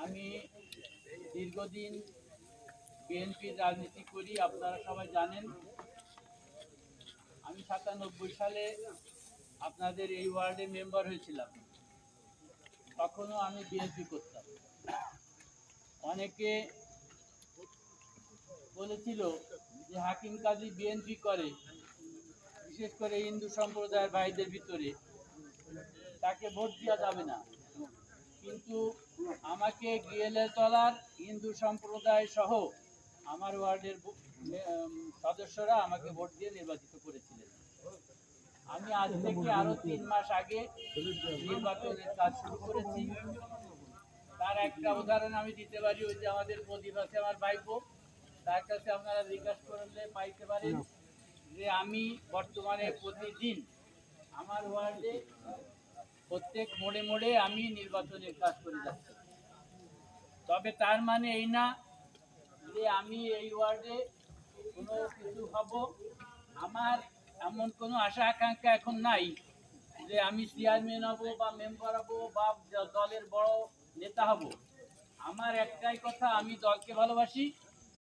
আমি দীর্ঘদিন বিএনপির রাজনীতি করি, আপনারা সবাই জানেন। আমি ৯৭ সালে আপনাদের এই ওয়ার্ডে মেম্বার হয়েছিলাম। তখনও আমি বিএনপি করতাম। অনেকে বলেছিল যে হাকিম কাজী বিএনপি করে, বিশেষ করে হিন্দু সম্প্রদায়ের ভাইদের ভিতরে, তাকে ভোট দেওয়া যাবে না। কিন্তু আমাকে গিয়েলের তলার হিন্দু সম্প্রদায় সহ আমার ওয়ার্ডের সদস্যরা আমাকে ভোট দিয়ে নির্বাচিত করেছিলেন। আমি আজ থেকে আরো ৩ মাস আগে নির্বাচনের কাজ শুরু করেছি। তার একটা উদাহরণ আমি দিতে পারি। ওই যে আমাদের প্রদীপ আছে, আমার ভাইপো, তার কাছে আপনারা জিজ্ঞাসা করলে পাইতে পারেন যে আমি বর্তমানে প্রতিদিন আমার ওয়ার্ডে প্রত্যেক মোড়ে মোড়ে আমি নির্বাচনের কাজ করে যাচ্ছি। তবে তার মানে এই না যে আমি এই ওয়ার্ডে কোনো কিছু হব। আমার এমন কোনো আশা আকাঙ্ক্ষা এখন নাই যে আমি চেয়ারম্যান হব বা মেম্বার হব বা দলের বড় নেতা হব। আমার একটাই কথা, আমি দলকে ভালোবাসি,